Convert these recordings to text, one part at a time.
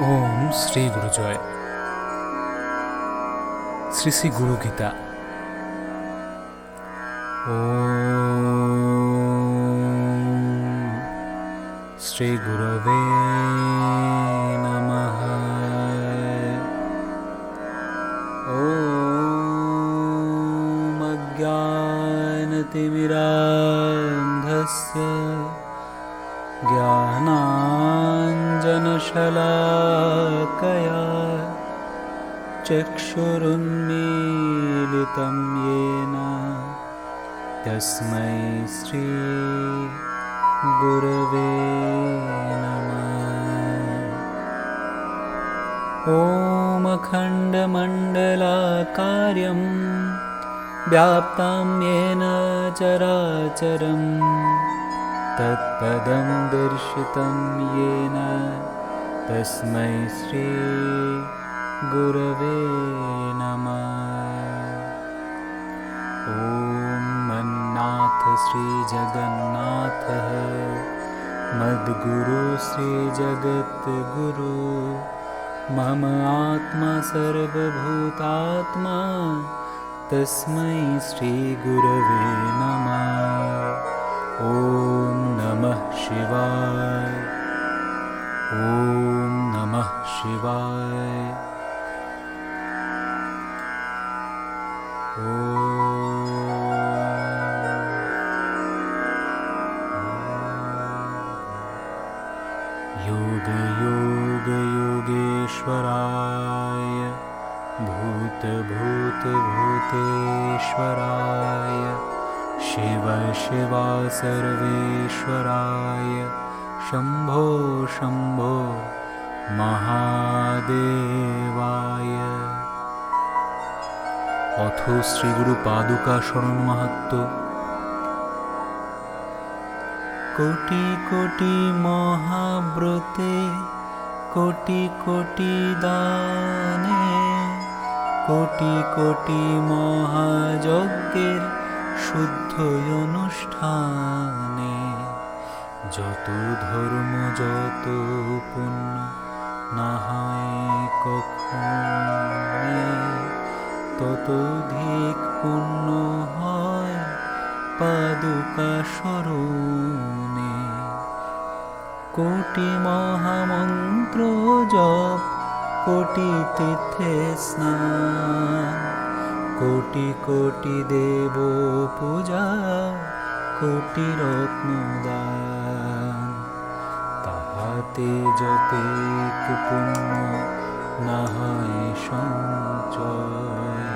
ওম শ্রী গুরুজয়। শ্রী শ্রী গুরু গীতা। ওম শ্রী গুরবে নমঃ। ওম অজ্ঞানতিমিরান্ধস্য জ্ঞানাঞ্জনশলাকয়া চক্ষুरुन्मीलितं येन तस्मै श्री गुरवे नमः। ॐ अखण्डमण्डलाकारं व्याप्तं येन चराचरं तत्पदं दर्शितं येन तस्मै श्री गुरवे नमः। ॐ मन्नाथ श्री जगन्नाथः मद्गुरु श्री जगद्गुरु मम आत्मा सर्वभूतात्मा तस्मै श्री गुरवे नमः। ॐ नमः शिवाय। ॐ नमः शिवाय। योग योग योगेश्वराय भूत भूत भूतेश्वराय शिव शिवा सर्वेश्वराय शम्भो शम्भो महादेवाय। অথ শ্রীগুরু পাদুকা শরণ মাহাত্ম্য। কোটি কোটি মহাব্রতে কোটি কোটি দানে কোটি কোটি মহাযজ্ঞের শুদ্ধ অনুষ্ঠানে যত ধর্ম যত পুণ্য না হয় কখনো ততোধিক পুণ্য হয় পাদুকা শরণে। কোটি মহামন্ত্র জপ কোটি তীর্থে স্নান কোটি কোটি দেব পূজা কোটি রত্নদান তাহাতে যতেক পুণ্য না হয় সঞ্চয়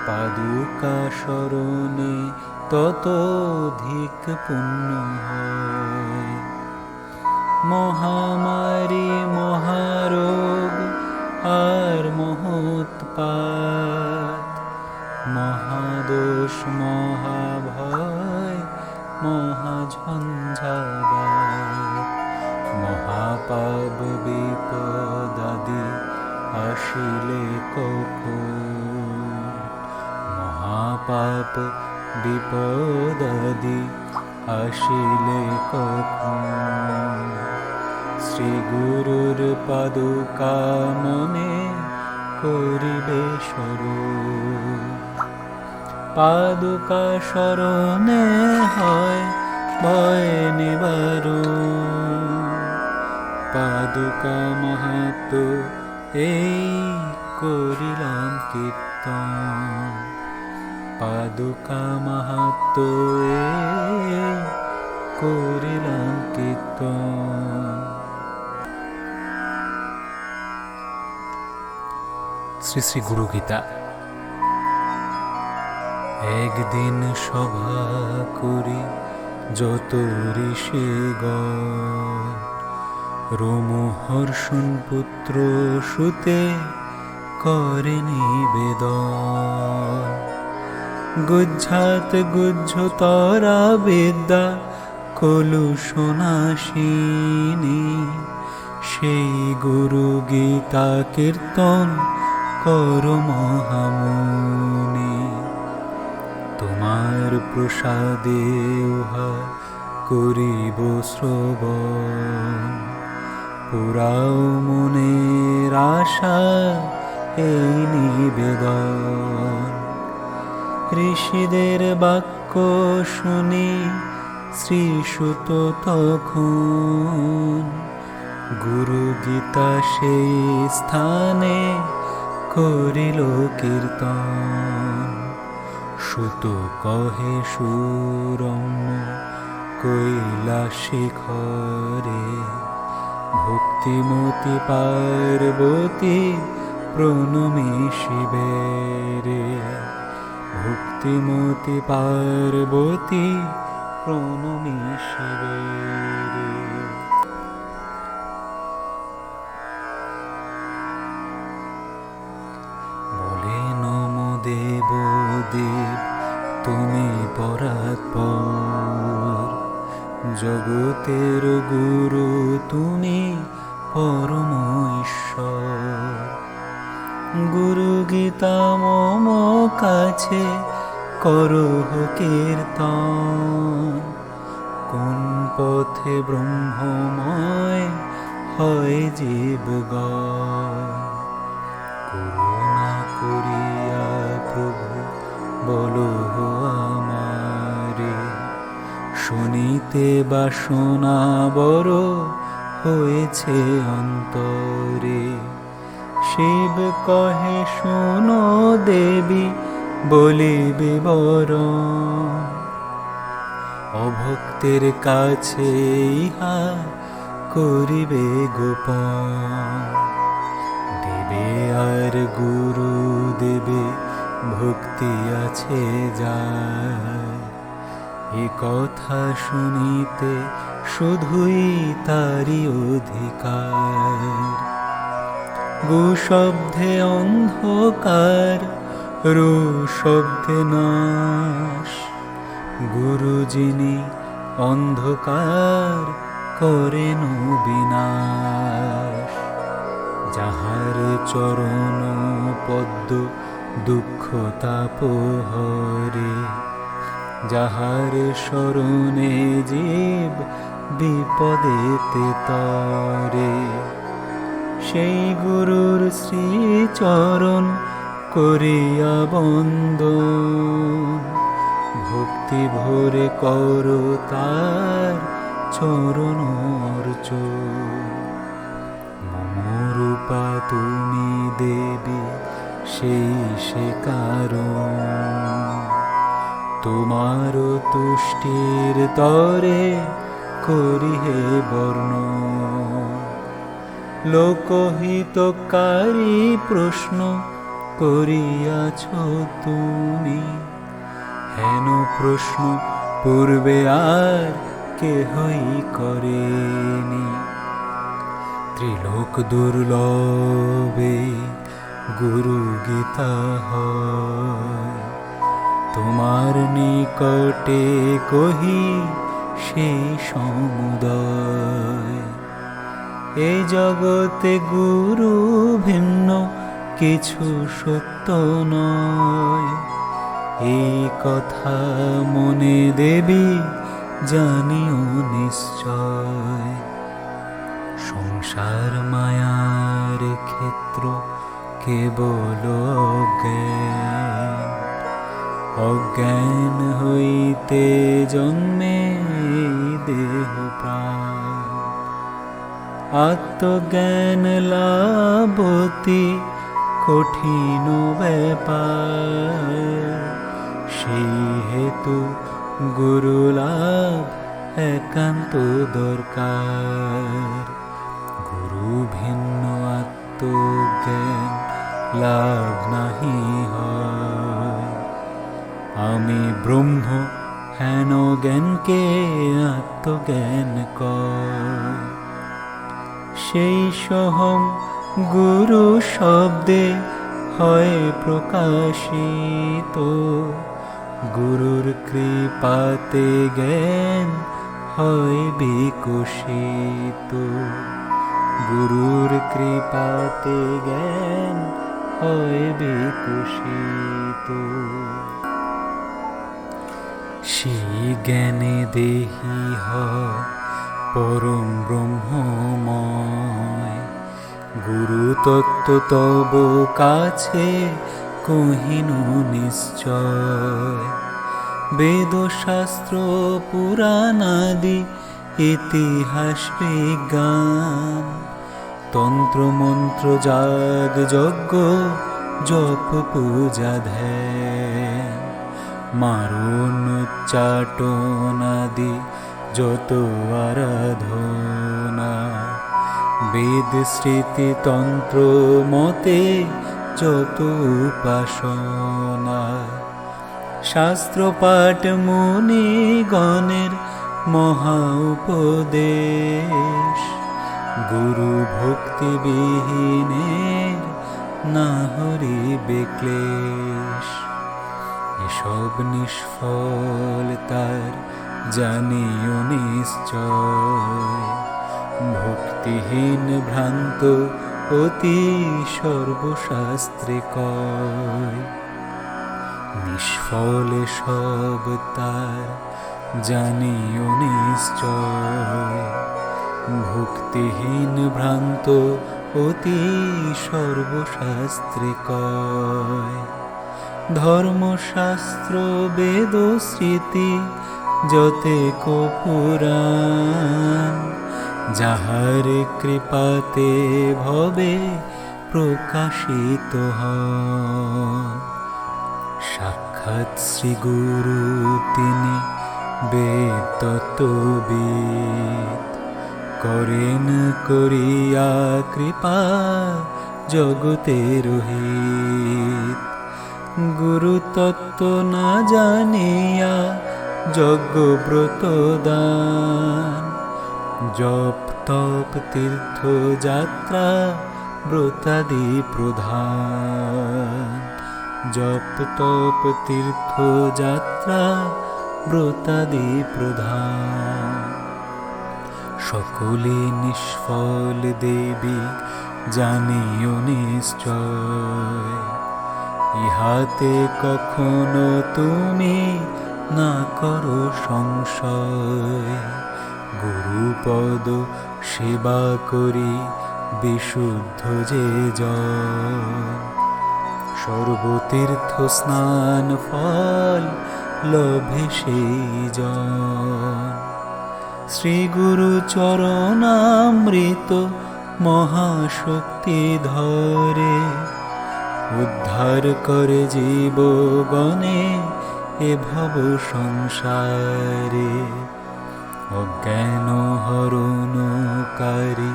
পাদুকা শরণে ততোধিক পুণ্য হয়। মহামারী মহারোগ আর মহোৎপাত মহাদোষ মহাভয় মহাঝঞ্ঝাবাত মহাপাপ বিপদাদি আসিলে কখন মহাপাপ বিপদাদি আসিলে কখন শ্রী গুরুর পাদুকা মনে করিবে স্মরণ পাদুকা শরণে হয় ভয় নিবারণ। পাদুকা মাহাত্ম্য এই করিলাম কীর্তন পাদুকা মাহাত্ম্য এই করিলাম কীর্তন। শ্রী শ্রী গুরু গীতা। একদিন সভা করি যত ঋষিগণ রোমহর্ষণ পুত্র সুতে করে নিবেদন গুজ্জাত গুজ্জতরা বিদ্যা কলুষনাশিনী সেই গুরু গীতা কীর্তন কর মহামুনি। তোমার প্রসাদে উহা করিব শ্রবণ পুরাও মনের আশা এই নিবেদন। ঋষিদের বাক্য শুনি শ্রীসুত তখন গুরু গীতা সেই স্থানে করিল কীর্তন। সুত কহে সুরম্য কৈলাস শিখরে ভক্তিমতী পার্বতী প্রণমী শিবেরে। ভক্তিমতী পার্বতী প্রণমী শিবেরে। বলে নমো দেব দেব তুমি পরাৎপর, জগতের গুরু তুমি পরম ঈশ্বর। গুরু গীতা মম কাছে করহ কীর্তন, কোন পথে ব্রহ্মময় হয় জীবগণ। করুণা করিয়া প্রভু বলো আমারে, শুনিতে বাসনা বড় হয়েছে অন্তরে। শিব কহে শোনো দেবী বলিবে বরণ, অভক্তের কাছে ইহা করিবে গোপন। দেবে আর গুরু দেবে ভক্তি আছে যায়, এ কথা শুনিতে শুধুই তারি অধিকার। গু শব্দে অন্ধকার, রু শব্দে নাশ, গুরু যিনি অন্ধকার করেন বিনাশ। যাহার চরণ পদ্ম দুঃখ তাপ হরে, যাহার শরণে জীব বিপদেতে তরে। সেই গুরুর শ্রীচরণ করিয়া বন্দন, ভক্তি ভরে করো তার চরণ অর্চন। মম রূপা তুমি দেবী সেই সে কারণ, তোমার তুষ্টির তরে করি হে বর্ণন। লোকহিতকারী প্রশ্ন করিয়াছ তুমি, হেন প্রশ্ন পূর্বে আর কেহই করেনি। ত্রিলোক দুর্লভে গুরু গীতা হয়, তোমার নিকটে কহি সেই সমুদয়। এ জগতে গুরু ভিন্ন কিছু সত্য নয়, এই কথা মনে দেবী জানিও নিশ্চয়। সংসার মায়ার ক্ষেত্র কেবল অজ্ঞান, অজ্ঞান হইতে জন্মে দেহ প্রাণ। আত্মজ্ঞান লাভতি কঠিন ব্যাপার, সেই হেতু গুরু লাভ একান্ত দরকার। গুরু ভিন্ন আত্মজ্ঞান লাভ নাহি হয়, আমি ব্রহ্ম হেন জ্ঞানকে আত্মজ্ঞান কয়। সেই সহং গুরু শব্দে হয় প্রকাশিত, গুরুর কৃপাতে জ্ঞান হয় বিকশিত। গুরুর কৃপাতে জ্ঞান হয় বিকশিত। সেই জ্ঞানে দেহি হয় পরম ব্রহ্মময় গুরু তত্ত্ব তব কাছে কহিনু নিশ্চয়। বেদ শাস্ত্র পুরাণাদি ইতিহাস বিজ্ঞান, তন্ত্র মন্ত্র যাগ যজ্ঞ জপ পূজা ধ্যান, মারণ উচ্চাটনাদি যত আরাধনা, বেদ স্মৃতি তন্ত্র মতে যত উপাসনা, শাস্ত্র পাঠ মুনি গণের মহা উপদেশ, গুরু ভক্তি বিহীনের না হরিবে ক্লেশ। এসব নিষ্ফল তার জানিও নিশ্চয়, ভক্তিহীন ভ্রান্ত অতি সর্বশাস্ত্রে কয়। নিষ্ফল সব তার জানিও নিশ্চয়, ভক্তিহীন ভ্রান্ত অতি সর্বশাস্ত্রে কয়। ধর্মশাস্ত্র বেদ স্মৃতি যতেক পুরাণ, যাহার কৃপাতে ভবে প্রকাশিত হন। সাক্ষাৎ শ্রী গুরু তিনি বেদ তত্ত্ববিদ, করেন করিয়া কৃপা জগতের হিত। গুরু তত্ত্ব না জানিয়া যজ্ঞ ব্রত দান, জপ তপ তীর্থ যাত্রা ব্রতাদি প্রধান, জপ তপ তীর্থ যাত্রা ব্রতাদি প্রধান। সকলে নিষ্ফল দেবী জানিও নিশ্চয়, ইহাতে কখনো তুমি না করো সংশয়। গুরুপদ সেবা করি বিশুদ্ধ যে জন, সর্বতীর্থ স্নান ফল লভে সেই জন। শ্রী গুরু চরণামৃত মহাশক্তি ধরে, উদ্ধার করে জীবগণে এ ভব সংসারে। অজ্ঞান হরণকারী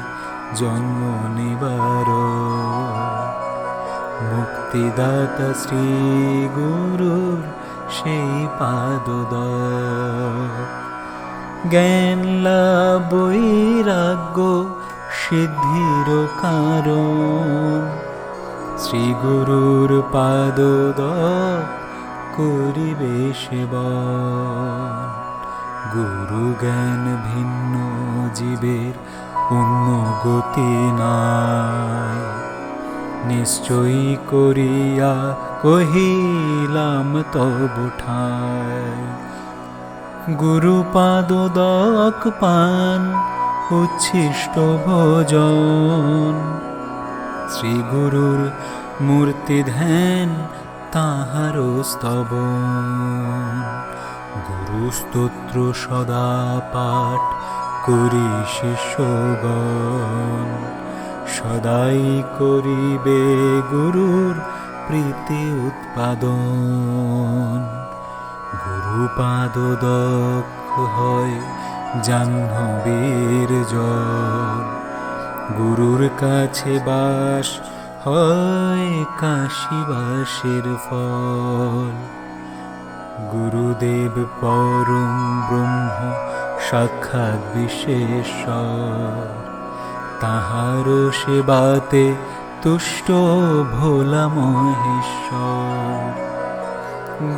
জন্ম নিবারণ, মুক্তিদাতা শ্রী গুরুর সেই পাদদয়। জ্ঞান লাভ বৈরাগ্য সিদ্ধির কারণ, শ্রী গুরুর পাদদয় করিবে সেবন। গুরু জ্ঞান ভিন্ন জীবের অন্য গতি নাই, নিশ্চয়ই করিয়া কহিলাম তব ঠায়। গুরু পাদদক পান উচ্ছিষ্ট ভোজন, শ্রী গুরুর মূর্তি ধ্যান তাহার স্তবন। গুরু স্তোত্র সদা পাঠ করি শিষ্যগণ, সদাই করিবে গুরুর প্রীতি উৎপাদন। গুরু পাদদক্ষ হয় জাহ্নবীর জল, গুরুর কাছে বাস হয় কাশীবাসের ফল। গুরুদেব পরম ব্রহ্ম সাক্ষাৎ বিশেশ্বর, তাহার সেবাতে তুষ্ট ভোলা মহেশ্বর।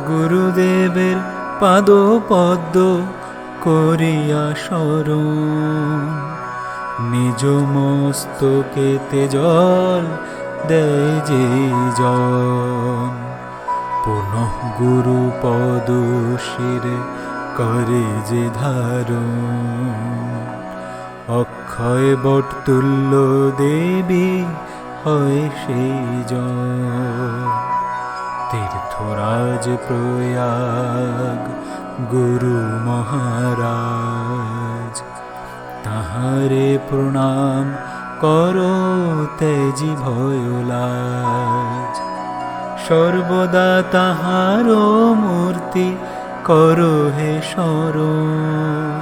গুরুদেবের পাদ পদ্ম করিয়া শরণ, নিজ মস্তকেতে জল দেয় যে জন। পুনঃ গুরু পদ শিরে করে যে ধারণ, অক্ষয় বট তুল্য দেবী হয় সেই জন। তীর্থরাজ প্রয়াগ গুরু মহারাজ, তাহারে প্রণাম করো তেজি ভয়লাজ। সর্বদা তাহার মূর্তি করো হে স্মরণ,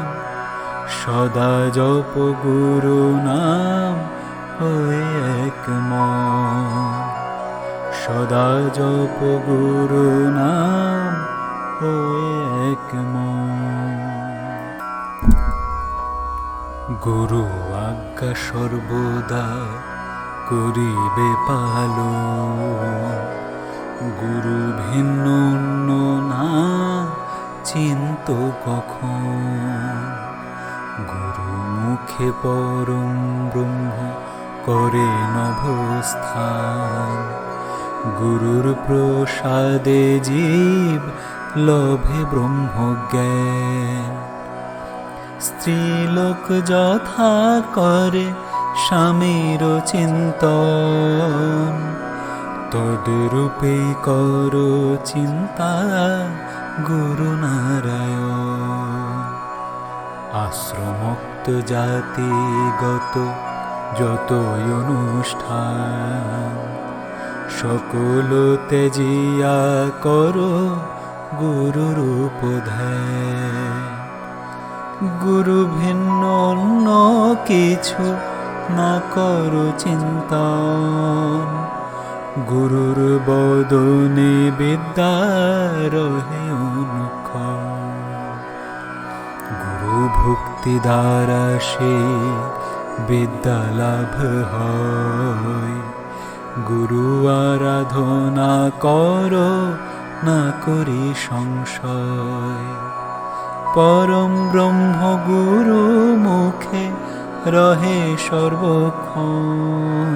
সদা জপ গুরু নাম হয়ে এক মন। সদা জপ গুরু নাম হয়ে এক মন। গুরু আজ্ঞা সর্বদা করিবে পালন, গুরু ভিন্ন অন্য না চিন্ত কখন। গুরু মুখে পরম ব্রহ্ম করে নভস্থান, গুরুর প্রসাদে জীব লভে ব্রহ্মজ্ঞান। স্ত্রীলোক যথা করে স্বামীর চিন্তন, তদ্রূপেই কর চিন্তা গুরু নারায়ণ। আশ্রমোক্ত জাতিগত যতই অনুষ্ঠান, সকল ত্যাজিয়া করো গুরুরূপ ধ্যান। গুরু ভিন্ন অন্য কিছু না করো চিন্তন, গুরুর বদনে বিদ্যা রহে অনুক্ষণ। গুরু ভক্তি দ্বারা সে বিদ্যা লাভ হয়, গুরু আরাধনা করো না করি সংশয়। পরম ব্রহ্ম গুরু মুখে রহে সর্বক্ষণ,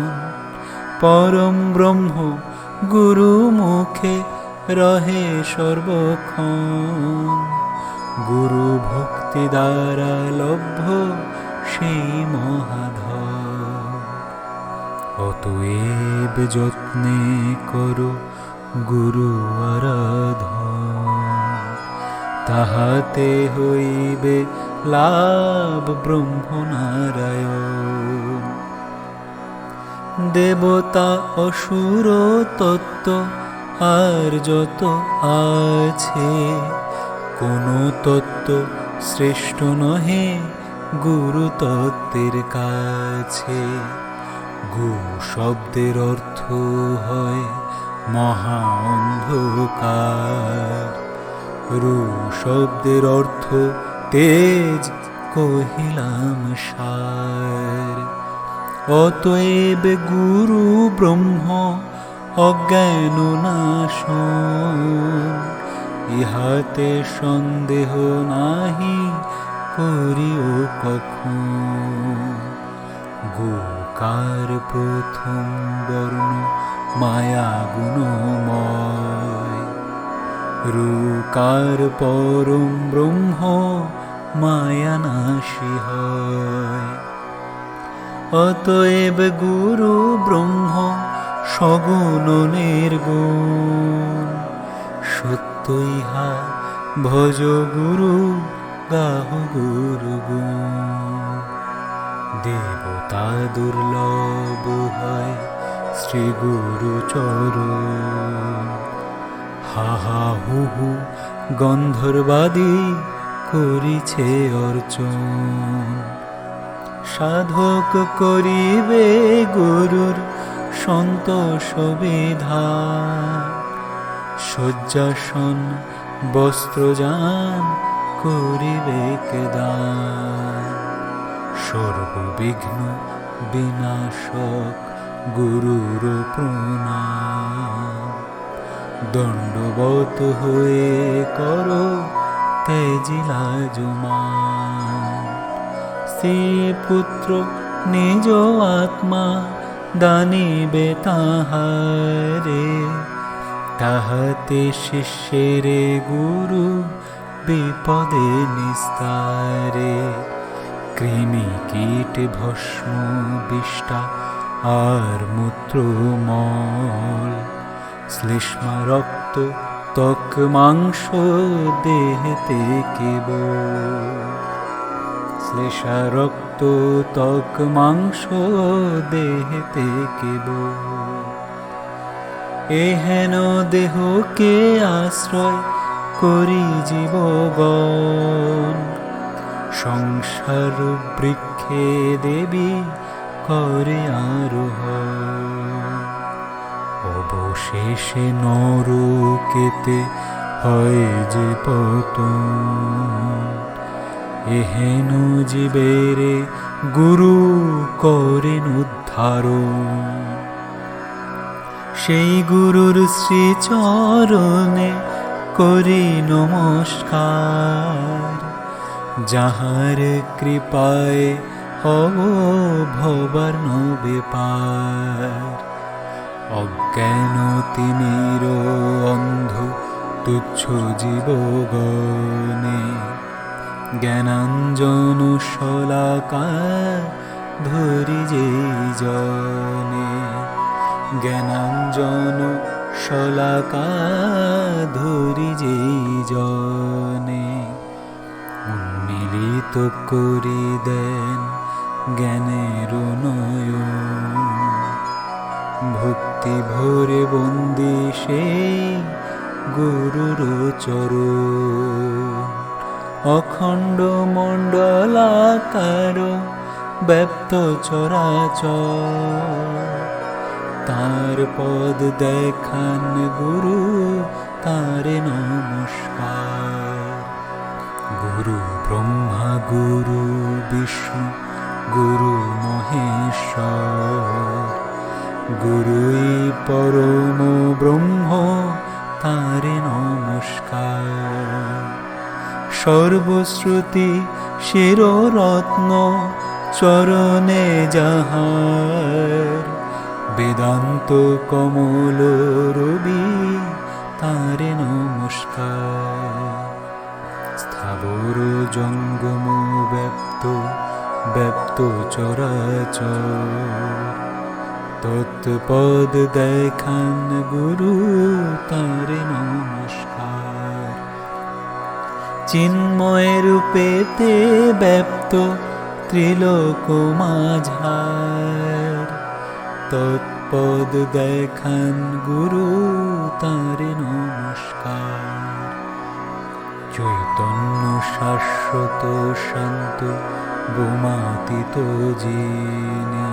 পরম ব্রহ্ম গুরু মুখে রহে সর্বক্ষণ। গুরু ভক্তি দ্বারা লভ্য সেই মহাধন। অতএব যত্নে করো গুরু আরাধন, তাহাতে হইবে লাভ ব্রহ্ম নারায়ণ। দেবতা অসুর তত্ত্ব আর যত আছে, কোন তত্ত্ব শ্রেষ্ঠ নহে গুরু তত্ত্বের কাছে। গু শব্দের অর্থ হয় মহা অন্ধকার, রু শব্দের অর্থ তেজ কহিলাম সার। অতএব গুরু ব্রহ্ম অজ্ঞান নাশন, ইহাতে সন্দেহ নাহি করিও কখন। গোকার প্রথম বর্ণ মায়া গুণময়, রুকার পরম ব্রহ্ম মায়া নাশী হয়। অতএব গুরু ব্রহ্ম সগুণ নির্গুণ, সত্য ইহা ভজ গুরু গাহ গুরু গুণ। দেবতা দুর্লভ হয় শ্রী গুরু চরণ, হাহা হু হু গন্ধর্বাদি করিছে অর্চন। সাধক করিবে গুরুর সন্তোষ বিধান, শয্যাসন বস্ত্রযান করিবে দান। সর্ববিঘ্ন বিনাশক গুরুর প্রণাম, দণ্ডবত হয়ে করো তেজিলা জুমান। শ্রী পুত্র নিজ আত্মা দানিবে তাহারে, তাহাতে শিষ্যের গুরু বিপদে নিস্তারে। কৃমি কীট ভস্ম বিষ্ঠা আর মূত্রমল, শ্লেষ্মা রক্ত ত্বক মাংস দেহেতে কেবল, শ্লেষা রক্ত ত্বক মাংস দেহেতে কেবল। এহেন দেহকে আশ্রয় করি জীবগণ, সংসার বৃক্ষে দেবী করে আরোহণ। অবশেষে নরকেতে হয় যে পতন, এহেন জীবেরে গুরু করেন উদ্ধারণ। সেই গুরুর শ্রীচরণে করি নমস্কার, যাহার কৃপায় হব ভবার বেপার। অজ্ঞান তিমির অন্ধ তুচ্ছ জীবগণে, জ্ঞানাঞ্জন শলাকার ধরি যেই জনে, জ্ঞানাঞ্জন শলাকার ধরি যেই জনে। উন্মিলিত করি দেন জ্ঞানের নয়ন, ভক্তি ভরে বন্দি সেই গুরুর চরণ। অখণ্ড মণ্ডলাকার ব্যাপ্ত চরাচর, তার পদ দেখান গুরু তারে নমস্কার। গুরু ব্রহ্মা গুরু বিষ্ণু গুরু মহেশ্বর, গুরুই পরম ব্রহ্ম তারে নমস্কার। সর্বশ্রুতি শিররত্ন চরণে যাহার, বেদান্ত কমল রবি তারে নমস্কার। স্থাবর জঙ্গম ব্যপ্ত ব্যপ্ত চরাচর, তৎপদ দেখান গুরু তারে নমস্কার। চিন্ময় রূপেতে ব্যপ্ত ত্রিলোক মাঝার, তৎপদ দেখান গুরু তারে নমস্কার। চৈতন্য শাশ্বত শান্ত বোমাতীত যিনি,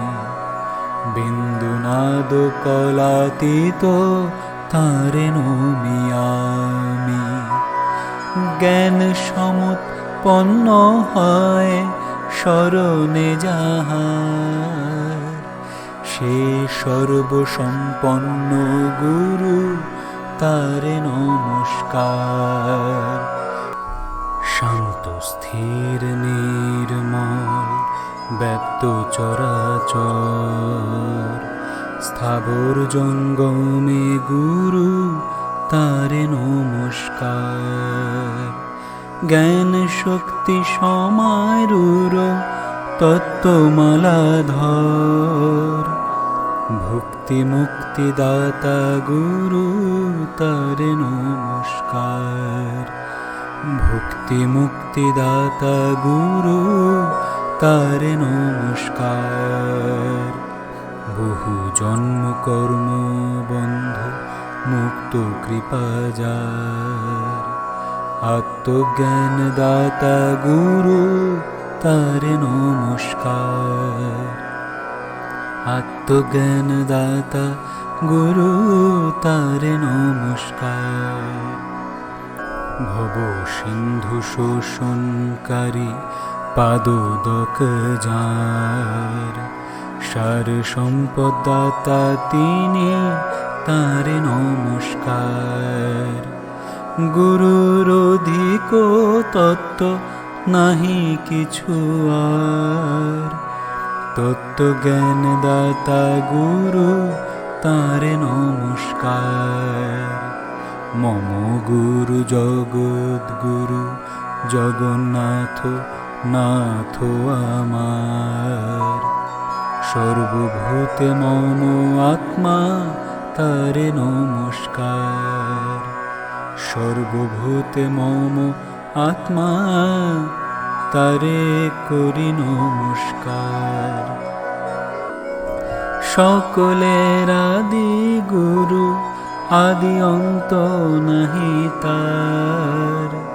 বিন্দুনাদ কলাতীত তারে নমি আমি। জ্ঞান সমুৎপন্ন হয় শরণে যাহার, সে সর্বসম্পন্ন গুরু তারে নমস্কার। শান্ত স্থির নির্মল ব্যপ্ত চরাচর, স্থাবর জঙ্গমে গুরু তারে নমস্কার। জ্ঞান শক্তি সমারূঢ় তত্ত্বমালাধর, ভক্তি মুক্তি দাতা গুরু তারে নমস্কার। ভক্তি মুক্তি দাতা গুরু তারে নমস্কার। বহু জন্ম কর্ম বন্ধ মুক্ত কৃপা যার, আত্মজ্ঞান দাতা গুরু তারে নমস্কার। আত্মজ্ঞান দাতা গুরু তারে নমস্কার। ভব সিন্ধু শোষণকারী পাদোদক যার, সার সম্পদ দাতা তিনি তারে নমস্কার। গুরুর অধিক তত্ত্ব নাহি কিছু আর, তত্ত্বজ্ঞান দাতা গুরু তারে নমস্কার। মম গুরু জগদ্গুরু জগন্নাথ নাথ আমার। সর্বভূতে মম আত্মা তারে নমস্কার। সর্বভূতে মম আত্মা তারে করি নমস্কার। সকলের আদি গুরু, আদি অন্ত নাহি তার।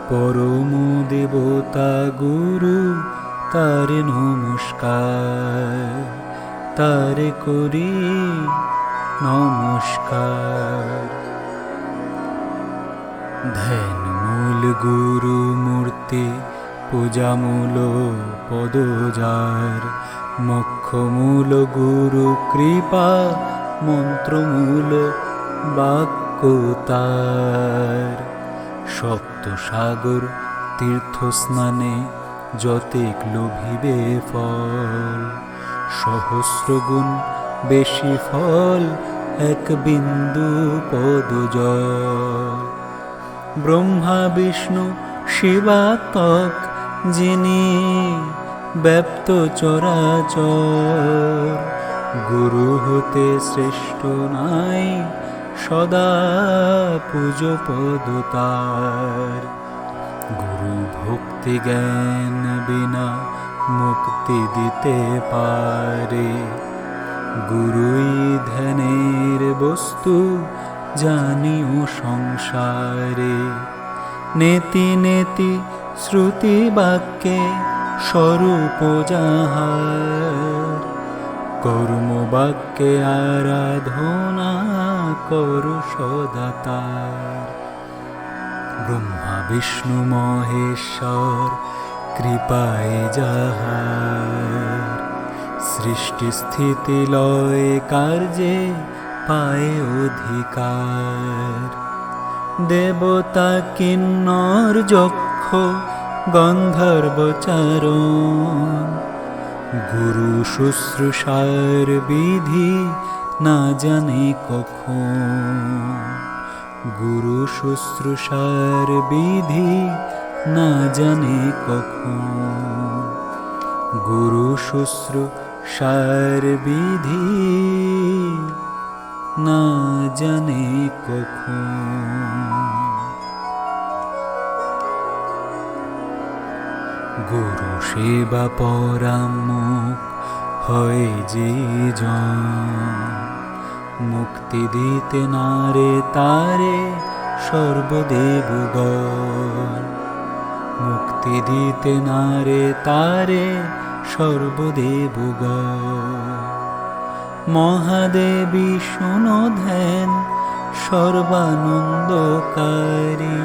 পরম দেবতা গুরু তারে নমস্কার, তারে করি নমস্কার। ধ্যান মূল গুরু মূর্তি, পূজা মূল পদজার। মোক্ষ মূল গুরু কৃপা, মন্ত্র মূল বাক্য তার। সপ্ত সাগর তীর্থ স্নানে যতেক লোভিবে ফল। সহস্র গুণ বেশি ফল এক বিন্দু পদজল। ব্রহ্মা বিষ্ণু শিবাত্মক যিনি, ব্যাপ্ত চরাচর। গুরু হতে শ্রেষ্ঠ নাই, সদা পূজ পদ তার। গুরু ভক্তি জ্ঞান বিনা মুক্তি দিতে পারে। গুরুই ধ্যানের বস্তু, জানিও সংসারে। নেতি নেতি শ্রুতি বাক্যে স্বরূপ যাহার। কর্ম বাক্যে আরাধনা করু সদা তার। ব্রহ্মা বিষ্ণু মহেশ্বর কৃপায় যাহার। সৃষ্টি স্থিতি লয় কার্যে পায় অধিকার। দেবতা কিন্নর যক্ষ গন্ধর্ব চারণ। গুরু শুশ্রূষার বিধি না জানে কখন। গুরু শুশ্রূষার বিধি না জানে কখন। গুরু শুশ্রূষার বিধি না জানে কখন। গুরু সেবা পরামুখ হয় যে জন। মুক্তি দিতে নারে তারে সর্বদেবগণ। মুক্তি দিতে নারে তারে সর্বদেবগণ। মহাদেবী শোনো ধ্যান সর্বানন্দকারী।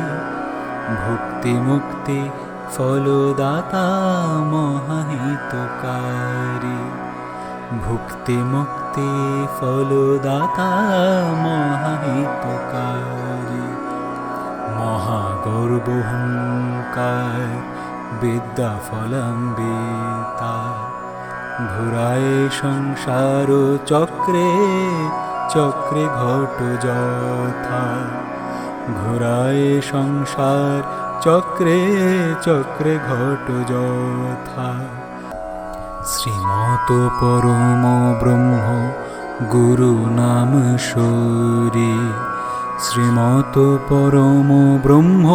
ভক্তি মুক্তি ফলদাতা মহাহিতকারী। ভক্তি মুক্তি ফলদাতা মহাহিতকারী। মহাগর্বহংকার বিদ্যা ফলাম্বিতা। ঘুরায় সংসার চক্রে চক্রে ঘট যথা। ঘুরায় সংসার চক্রে চক্রে ঘট যথা। শ্রীমত পরম ব্রহ্ম গুরু নাম শরী। শ্রীমত পরম ব্রহ্ম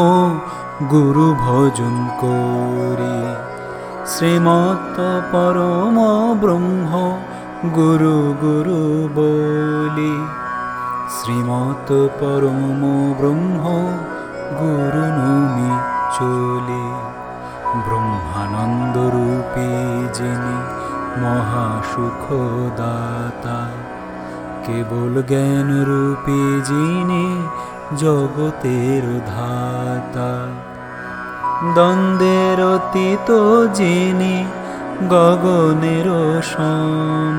গুরু ভজন করি। শ্রীমত পরম ব্রহ্ম গুরু গুরু বলি। শ্রীমত পরম ব্রহ্ম গুরু নমি চলি। ব্রহ্মানন্দ রূপী যিনি মহাসুখদাতা। কেবল জ্ঞান রূপী যিনি জগতের ধাতা। দ্বন্দ্বের অতীত যিনি গগনের সম।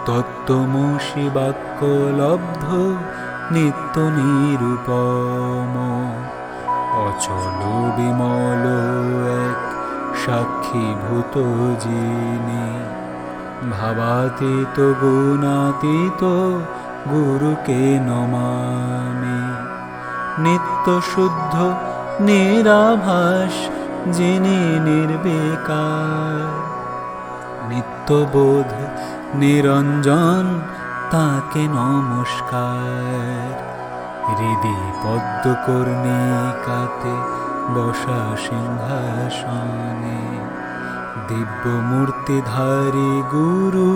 তত্ত্বমসি বাক্য লব্ধ নিত্য নিরূপম। অচল বিমল এক সাক্ষীভূত যিনি। ভাবাতীত গুণাতীত গুরুকে নমামি। নিত্য শুদ্ধ নিরাভাস যিনি নির্বিকার, নিত্যবোধ নিরঞ্জন তাকে নমস্কার। হৃদি পদ্ম কর্ণিকাতে বসা সিংহাসনে, দিব্য মূর্তিধারী গুরু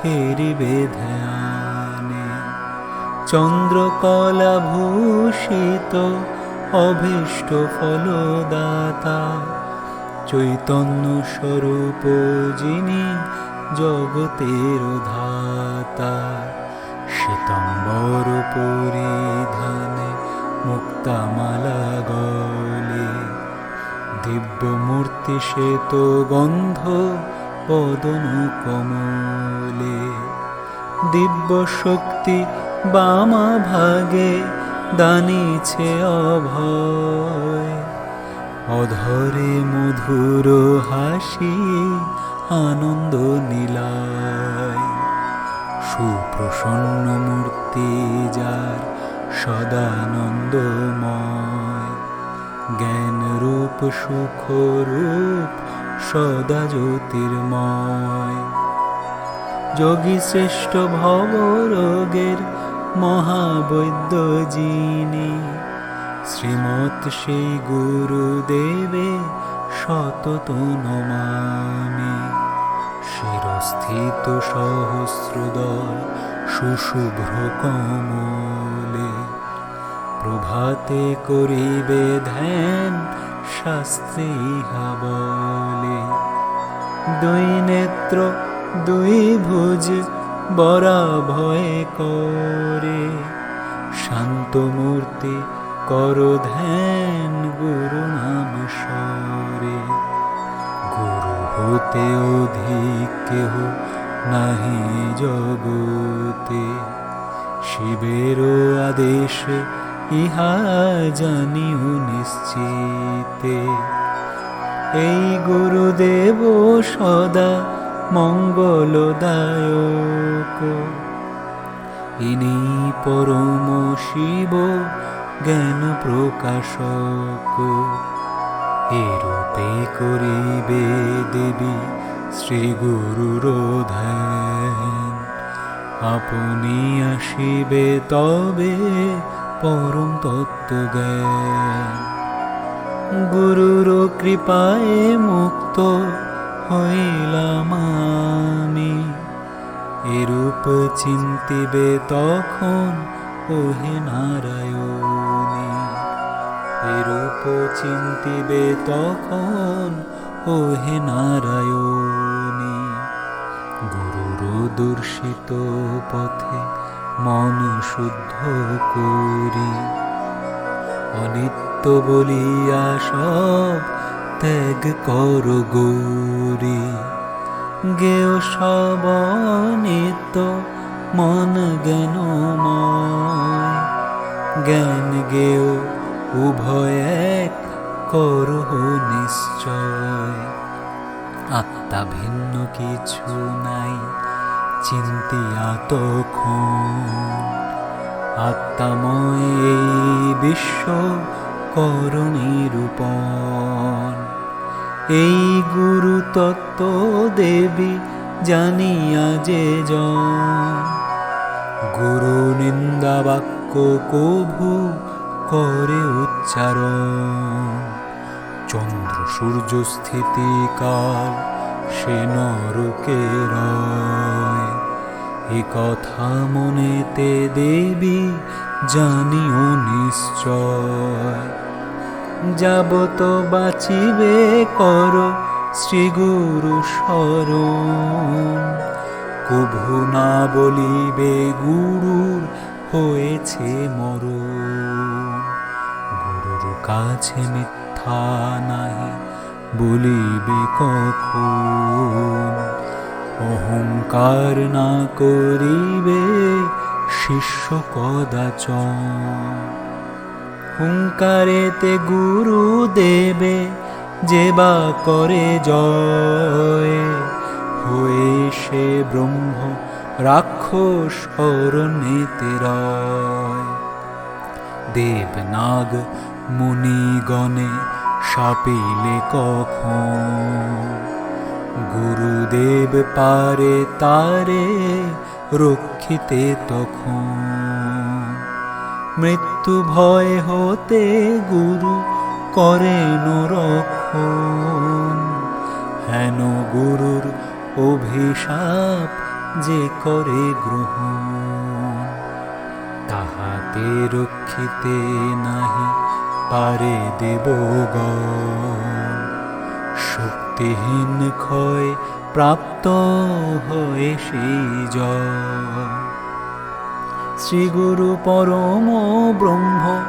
হেরিবে ধ্যানে। চন্দ্রকলা ভূষিত অভীষ্ট ফলদাতা, চৈতন্য স্বরূপ যিনি জগতের ধাতা। শ্বেতাম্বর পরিধানে মুক্তামালা গলে, দিব্য মূর্তি শ্বেত গন্ধ বদন কমলে। দিব্য শক্তি বামা ভাগে দানিছে অভয়, অধরে মধুর হাসি আনন্দ নীলায়। সুপ্রসন্ন মূর্তি যার সদানন্দময়, জ্ঞান রূপ সুখ রূপ সদা জ্যোতির্ময়। যোগী শ্রেষ্ঠ ভবরোগের মহাবৈদ্য যিনি, শ্রীমৎ সেই গুরুদেবে সতত নমামি। শিরস্থিত সহস্রদল সুশুভ্র কমলে, প্রভাতে করিবে ধ্যান শাস্ত্রে ইহা বলে। দুই নেত্র দুই ভুজ বরা ভয় করে, শান্ত মূর্তি কর ধ্যান গুরু নাম স্বরে। গুরু হতে অধিক কেহ নাহি জগতে, শিবের আদেশে ইহা জানিও নিশ্চিতে। এই গুরুদেব সদা মঙ্গলদায়ক, ইনি পরম শিব জ্ঞান প্রকাশক। এরূপে করিবে দেবী শ্রী গুরুর ধ্যান, আপনি আসিবে তবে পরম তত্ত্ব জ্ঞান। গুরুর কৃপায় মুক্ত হইলাম আমি, এরূপ চিন্তিবে তখন ওহে নারায়ণী। এরূপ চিন্তিবে তখন ওহে নারায়ণী। গুরুর দর্শিত পথে মন শুদ্ধ করি, অনিত্য বলিয়া সব ত্যাগ কর গৌরী। গেয় সব নিত্য মন জ্ঞানময়, জ্ঞান গেয় উভয় এক করহ নিশ্চয়। আত্মা ভিন্ন কিছু নাই চিন্তিয়া তখন, আত্মাময় এই বিশ্ব কর নিরূপণ। এই গুরু তত্ত্ব দেবী জানিয়া যে জন, গুরু নিন্দা বাক্য কভু করে উচ্চারণ। চন্দ্র সূর্য স্থিতি কাল সে নরকে রয়, এ কথা মনেতে দেবী জানিও নিশ্চয়। যাবত বাঁচিবে কর শ্রী গুরু শরণ, কভু না বলিবে গুরুর হয়েছে মরণ। গুরুর কাছে মিথ্যা নাহি বলিবে কখন, অহংকার না করিবে শিষ্য কদাচন। হুঙ্কারেতে গুরু দেবে যে বা করে জয়, হয়ে সে ব্রহ্ম রাক্ষস অরণ্যেতে রয়। দেবনাগ মুনিগণে সাপিলে কখন। গুরুদেব পারে তারে রক্ষিতে তখন। মৃত্যু ভয় হতে গুরু করেন রক্ষণ। হেন গুরুর অভিশাপ যে করে গ্রহণ। তাহাতে রক্ষিতে নাহি পারে দেবগণ। শক্তিহীন ক্ষয় প্রাপ্ত হয় সেই জয়। শ্রীগুরু পরম ব্রহ্ম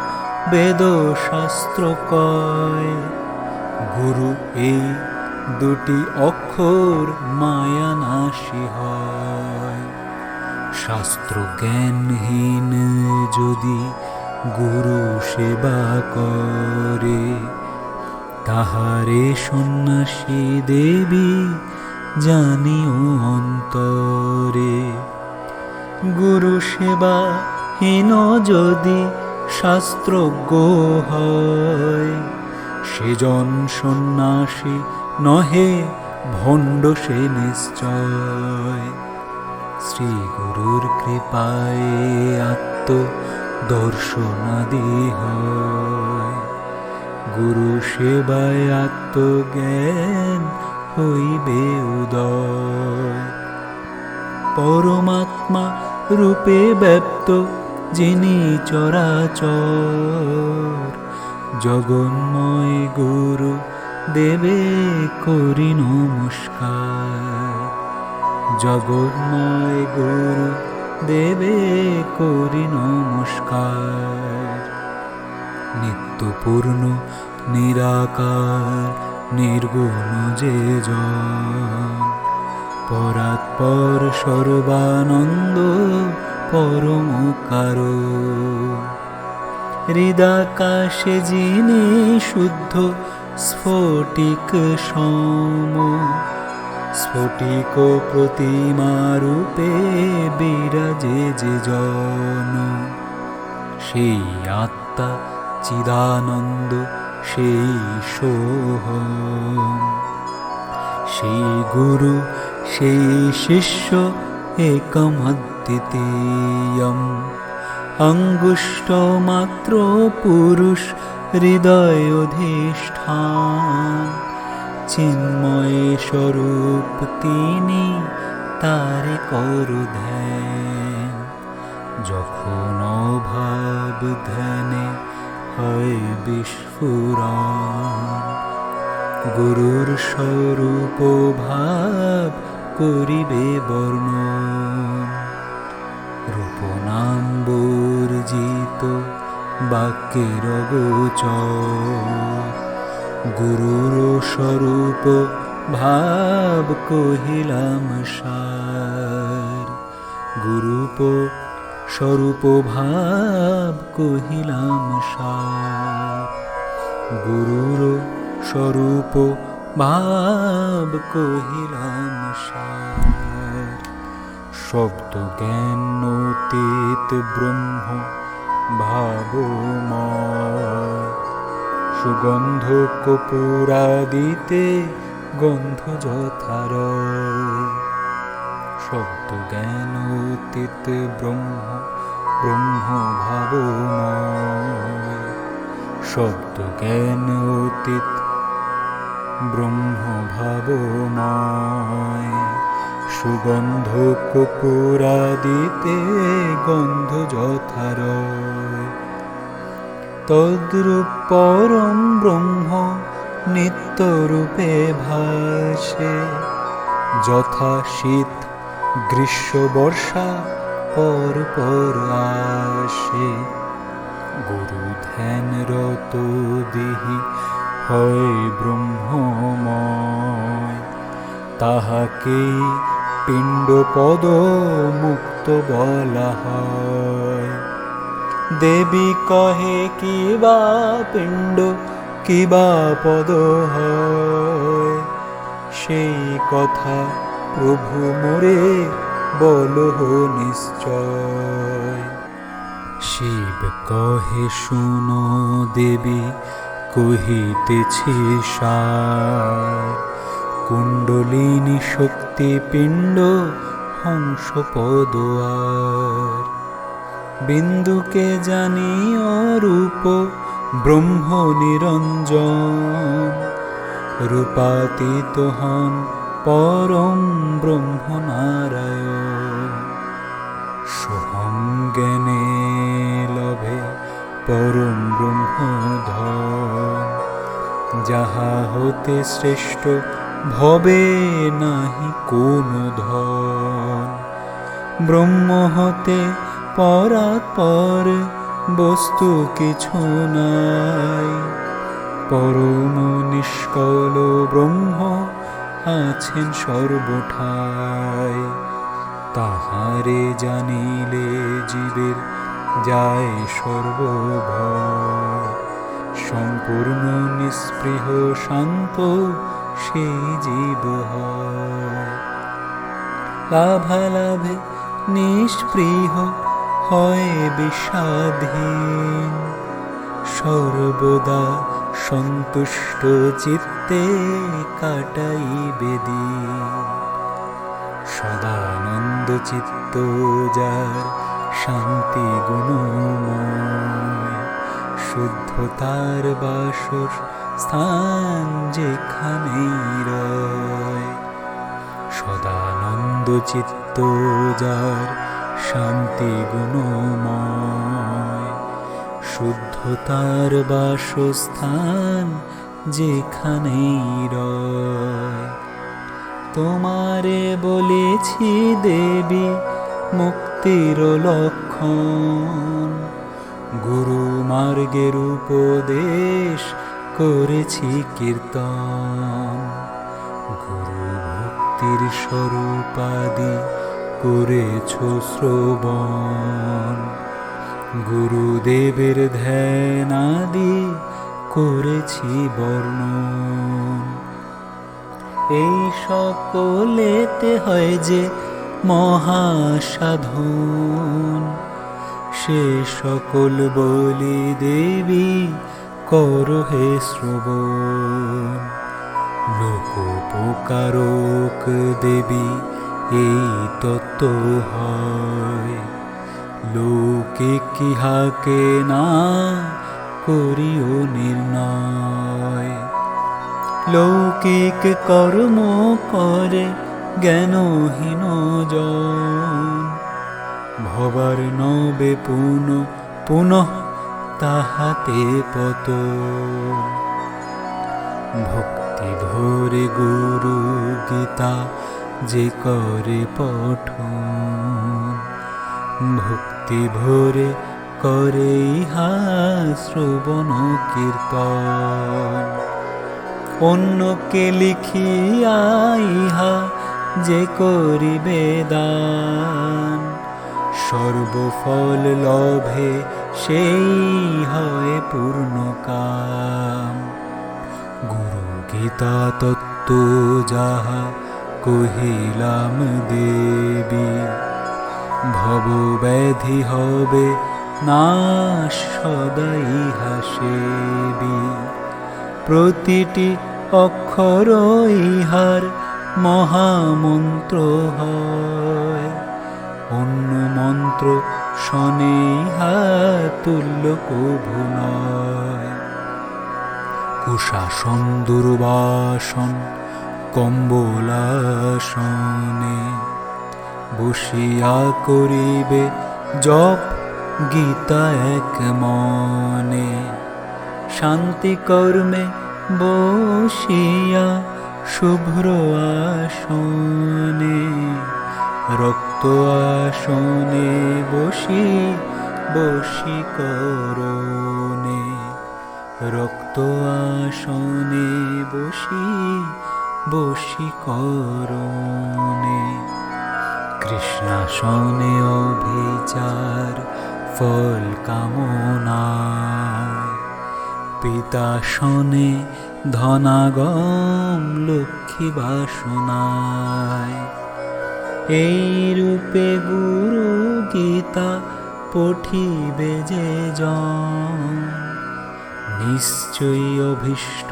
বেদ শাস্ত্র কয়। গুরু এই দুটি অক্ষর মায়ানাশী হয়। শাস্ত্র জ্ঞানহীন যদি গুরু সেবা করে। তাহারে সন্ন্যাসী দেবী জানিও অন্তরে। গুরু সেবা হীন যদি শাস্ত্রজ্ঞ হয়। সেজন সন্ন্যাসী নহে ভণ্ড সে নিশ্চয়। শ্রী গুরুর কৃপায় আত্ম দর্শনাদি হয়। গুরু সেবায় আত্মজ্ঞান হইবে উদয়। পরমাত্মা রূপে ব্যপ্ত যিনি চরাচর। জগন্ময় গুরু দেবে করি নমস্কার। জগন্ময় গুরু দেবে করি নমস্কার। নিত্যপূর্ণ নিরাকার নির্গুণ যে জন। পরাৎপর সর্বানন্দ পরম কারণ। হৃদাকাশে যিনি শুদ্ধ স্ফটিক সম। স্ফটিক প্রতিমারূপে বিরাজে যে জন। সেই আত্মা চিদানন্দ সেই সোহম। সেই গুরু সেই শিষ্য একমদ্বিতীয়ম। অঙ্গুষ্ঠ মাত্র পুরুষ হৃদয় অধিষ্ঠান। চিন্ময় স্বরূপ তিনি তারে কর ধ্যান। যখন অভাব ধ্যানে হয় বিস্ফুরণ। গুরুর স্বরূপ ভাব করিবে বর্ণন। রূপনাম বর্জিত বাক্যের গোচর। গুরুর স্বরূপ ভাব কহিলাম সার। গুরুপ স্বরূপ ভাব কহিলাম সার। গুরুর স্বরূপ ভাব কহিলাম সার। শব্দ জ্ঞান অতীত ব্রহ্ম ভাবময়। সুগন্ধ কপুরাদিতে গন্ধ যথারয়। শব্দ জ্ঞান অতীত ব্রহ্ম ব্রহ্ম ভাবময়। শব্দ জ্ঞান অতীত ব্রহ্ম ভাবময়। সুগন্ধ কপুরাদিতে গন্ধ যথারয়। তদ্রূপ পরম ব্রহ্ম নিত্যরূপে ভাসে। যথা শীত গ্রীষ্ম বর্ষা পর পর আসে। গুরু ধ্যানরত দেহি হয় ব্রহ্মময়। তাহাকেই পিণ্ড পদ মুক্ত বলা হয়। দেবী কহে কিবা পিণ্ড কিবা পদ হয়। সেই কথা প্রভু মোরে বলহ নিশ্চয়। শিব কহে শুনো দেবী কহিতেছি সার। কুণ্ডলিনী শক্তি পিণ্ড হংস পদোয়ার। বিন্দুকে জানি অরূপ ব্রহ্ম নিরঞ্জন। রূপাতীত হন পরম ব্রহ্ম নারায়ণ। সোহং জ্ঞানে লভে পরম ব্রহ্ম ধন। যাহা হতে শ্রেষ্ঠ ভবে নাহি কোনো ধন। ব্রহ্ম হতে পরাৎপর বস্তু কিছু নাই। পরম নিষ্কল ব্রহ্ম আছেন সর্বঠায়। তাহারে জানিলে জীবের যায় সর্বভয়। সম্পূর্ণ নিস্পৃহ শান্ত সেই জীব হয়। লাভালাভে নিষ্পৃহ হয় বিষাদহীন। সর্বদা সন্তুষ্ট চিত্তে কাটাইবে দিন। সদানন্দ চিত্ত যার শান্তি গুণময়। শুদ্ধতার বাসর স্থান যেখানেই রয়। সদানন্দ চিত্ত যার শান্তি গুণময়। শুদ্ধতার বাসস্থান যেখানেই রয়। তোমারে বলেছি দেবী মুক্তির লক্ষণ। গুরু মার্গের উপদেশ করেছি কীর্তন। গুরু ভক্তির স্বরূপাদি করেছ শ্রবণ। গুরুদেবের ধ্যানাদি করেছি বর্ণন। এই সকলেতে হয় যে মহাসাধন। সে সকল বলি দেবী করো হে শ্রবণ। লোকোপকারক দেবী এই তত্ত্ব হয়। লোকে কিহাকে না করিও নির্ণয়। লৌকিক কর্ম করে জ্ঞানহীন জন। ভবার নবে পুনঃ তাহাতে পতন। ভক্তি ভরে গুরু গীতা যে করে পঠন। ভক্তি ভরে করে ইহা শ্রবণ কীর্তন। অন্যকে লিখিয়া ইহা যে করিবে দান। সর্বফল লভে সেই হয় পূর্ণ কাম। গুরু গীতা তত্ত্ব যাহা কহিলাম দেবী। ভব ব্যাধি হবে নাশ সদাই ইহা সেবী। প্রতিটি অক্ষর ইহার মহামন্ত্র হয়। অন্য মন্ত্র শনে ইহা তুল্য কভু নয়। কুশাসন দুর্বাসন কম্বলাসনে। বসিয়া করিবে জপ গীতা এক মনে। শান্তি কর্মে বসিয়া শুভ্র আসনে। রক্ত আসনে বসি করণে। রক্ত আসনে বসি করণে। কৃষ্ণাসনে অভিচার ফল কামনায়। পিতাসনে ধনাগম লক্ষ্মী বাসনায়। এই রূপে গুরু গীতা পঠিবে যে জন। নিশ্চয়ই অভীষ্ট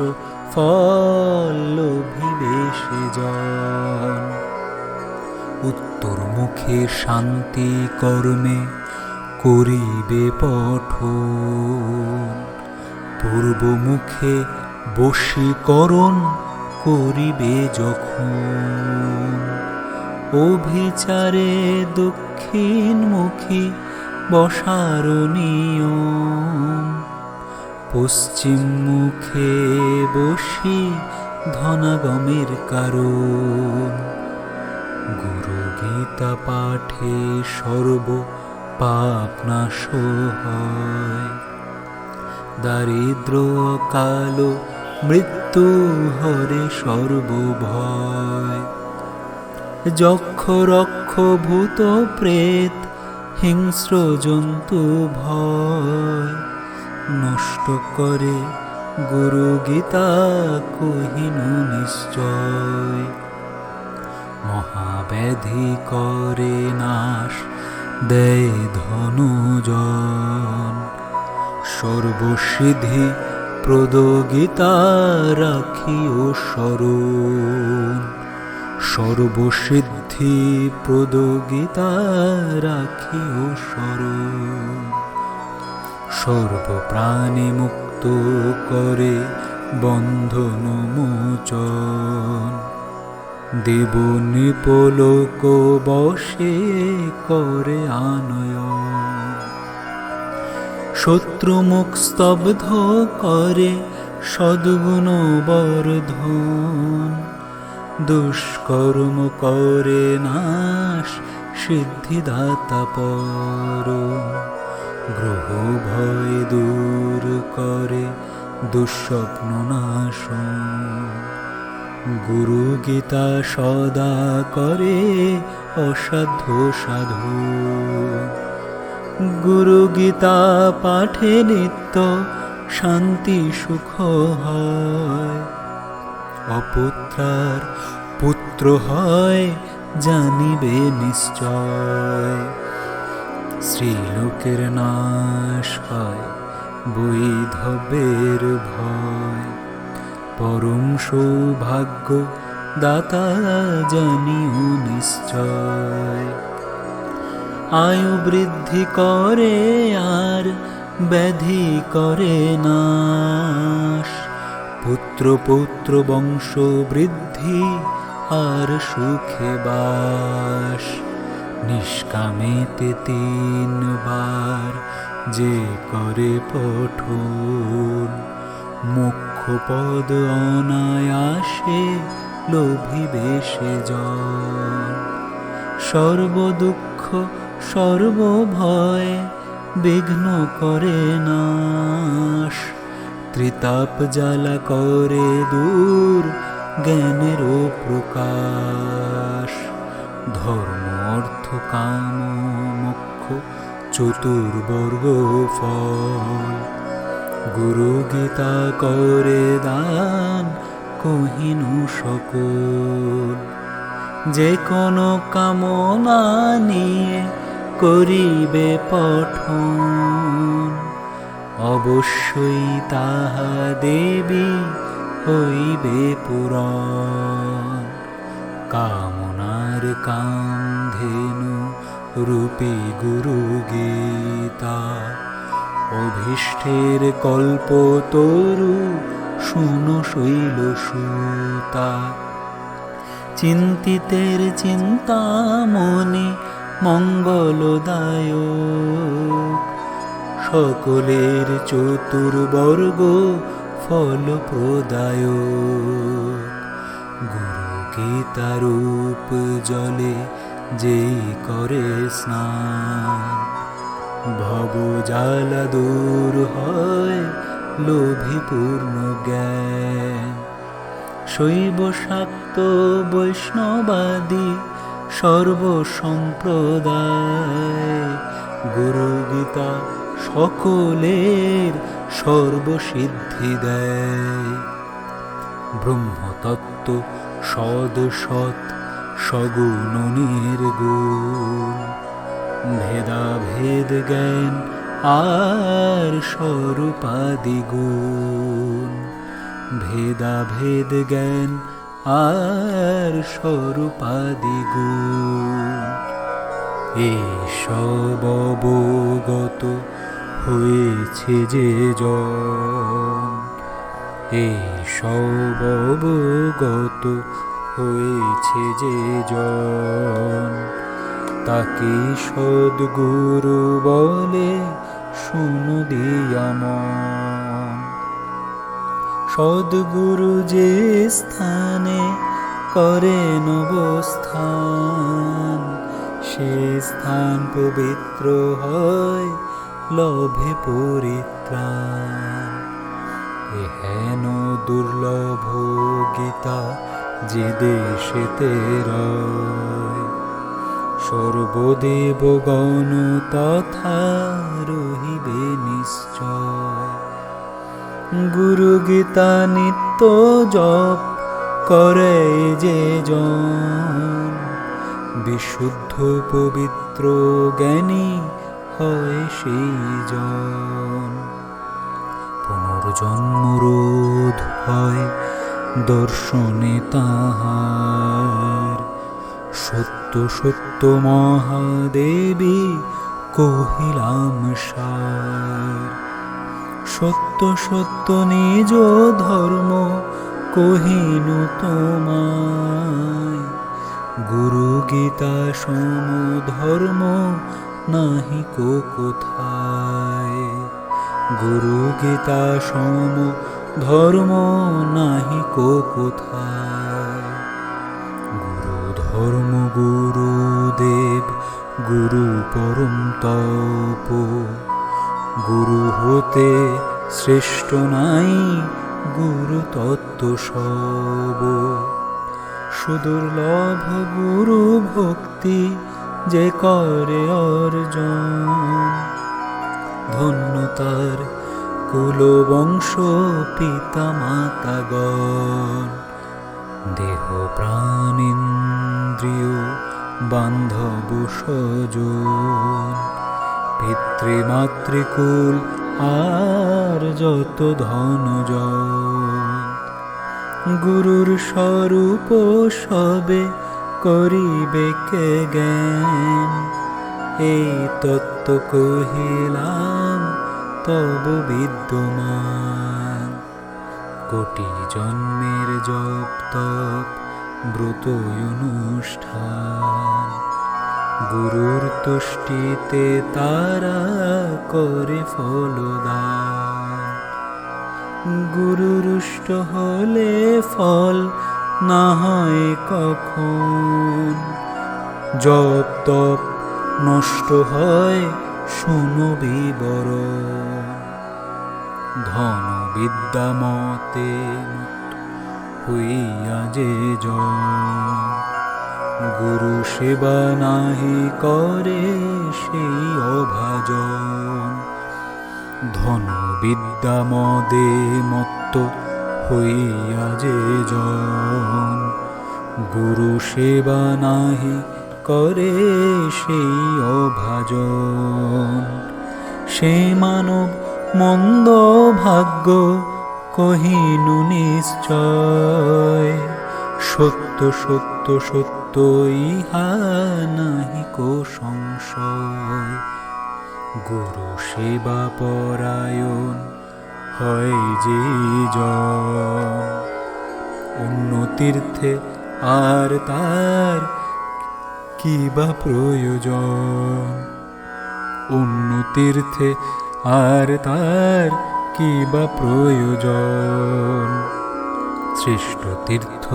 ফল লোভিবে সেজন। উত্তর মুখে শান্তি কর্মে করিবে পঠন, পূর্ব মুখে বশীকরণ করিবে যখন। অভিচারে দক্ষিণমুখী বসার নিয়ম, পশ্চিম মুখে বসি ধনাগমের কারণ। গুরু গীতা পাঠে সর্ব পাপ নাশ হয়, দারিদ্র অকাল মৃত্যু হরে সর্বভয়। যক্ষ রক্ষ ভূত প্রেত হিংস্র জন্তু ভয়, নষ্ট করে গুরু গীতা কহিনু নিশ্চয়। মহাব্যাধি করে নাশ দেয় ধনুজন, সর্বসিদ্ধি প্রদ গীতা রাখিও স্মরণ। সর্বসিদ্ধি প্রদ গীতা রাখিও স্মরণ। সর্বপ্রাণী মুক্ত করে বন্ধন মোচন, দেব নিপলোক বশে করে আনয়ন। শত্রু মুখ স্তব্ধ করে সদ্গুণ বর্ধন, দুষ্কর্ম করে নাশ সিদ্ধিদাতা পরম। গ্রহ ভয় দূর করে দুঃস্বপ্ন নাশন, গুরু গীতা সদা করে অসাধ্য সাধন। গুরু গীতা পাঠে নিত্য শান্তি সুখ হয়, অপুত্রার পুত্র হয় জানিবে নিশ্চয়। স্ত্রীলোকের নাশ হয় বৈধব্যের ভয়, পরম সৌভাগ্য দাতা জানিও নিশ্চয়। আয়ু বৃদ্ধি করে আর ব্যাধি করে নাশ, পুত্র পৌত্র বংশ বৃদ্ধি আর সুখে বাস। নিষ্কামেতে 3 বার যে করে পঠন, মোক্ষ পদ অনায়াসে লোভিবে সেজন। সর্ব দুঃখ সর্বভয় বিঘ্ন করে নাশ, ত্রিতাপ জ্বালা করে দূর জ্ঞানেরও প্রকাশ। ধর্ম অর্থ কাম মোক্ষ চতুর্বর্গ ফল, গুরু গীতা করে দান কহিনু সকল। যে কোনো কামনা নিয়ে করিবে পঠন, অবশ্যই তাহা দেবী হইবে পূরণ। কামনার কামধেনু রূপী গুরু গীতা, অভীষ্টের কল্পতরু শুনো শৈল সুতা। চিন্তিতের চিন্তামণি মঙ্গলদায়ক, সকলের চতুর্বর্গ ফল প্রদায়ক। গুরু গীতারূপ জলে যেই করে স্নান, ভব জ্বালা দূর হয় লোভী পূর্ণ জ্ঞান। শৈব শাক্ত বৈষ্ণবাদী সর্বসম্প্রদায়, গুরু গীতা সকলের সর্বসিদ্ধি দেয়। ব্রহ্মতত্ত্ব সদ সৎ সগুণ নির্গুণ, ভেদাভেদ জ্ঞান আর স্বরূপাদি গুণ, ভেদাভেদ জ্ঞান আর স্বরূপাদি গুণ, এসব অবগত হয়েছে যে জন, এসব অবগত হয়েছে যে জন, তাকে সদ্গুরু বলে শুনো দিয়া মন। সদ্গুরু যে স্থানে করেন অবস্থান, সে স্থান পবিত্র হয় লভে পরিত্রাণ। এহেন দুর্লভ গীতা যে দেশেতে রয়, সর্বদেবগণ তথা রহিবে নিশ্চয়। গুরু গীতা নিত্য জপ করে যে জন, বিশুদ্ধ পবিত্র জ্ঞানী হয় সেই জন। পুনর্জন্ম রোধ হয় দর্শনে তাহার, সত্য সত্য মহাদেবী কহিলাম সার। সত্য সত্য নিজ ধর্ম কহিনু তোমায়, গুরু গীতা সম ধর্ম নাহি কো কোথায়। গুরু গীতা সম ধর্ম নাহি কো কোথায়। গুরু ধর্ম গুরুদেব গুরু পরম তপ, গুরু হতে শ্রেষ্ঠ নাই গুরু তত্ত্ব সব। সুদুর্লভ গুরু ভক্তি যে করে অর্জন, ধন্য তার কুল বংশ পিতা মাতাগণ। দেহ প্রাণেন্দ্রিয় বান্ধব স্বজন, পিতৃমাতৃকুল আর যত ধনজন। গুরুর স্বরূপ সবে করিবে কে জ্ঞান, এই তত্ত্ব কহিলাম তব বিদ্যমান। কোটি জন্মের জপ তপ ব্রত অনুষ্ঠান, গুরুর তুষ্টিতে তারা করে ফলদান। গুরু রুষ্ট হলে ফল না হয় কখন, জপ তপ নষ্ট হয় শুনো বিবরণ। ধন বিদ্যা মতে হইয়া যে জন, গুরু সেবা নাহি করে সেই অভাজন। ধন বিদ্যা মদে মত্ত হইয়া যে জন, গুরু সেবা নাহি করে সেই অভাজন। সে মানব মন্দ ভাগ্য কহিনু নিশ্চয়, সত্য সত্য সত্য ইহা নাহি কো সংশয়। গুরু সেবা পরায়ণ হয় যে জন, অন্য তীর্থে আর তার কি বা প্রয়োজন। অন্য তীর্থে আর তার কি বা প্রয়োজন। শ্রেষ্ঠ তীর্থ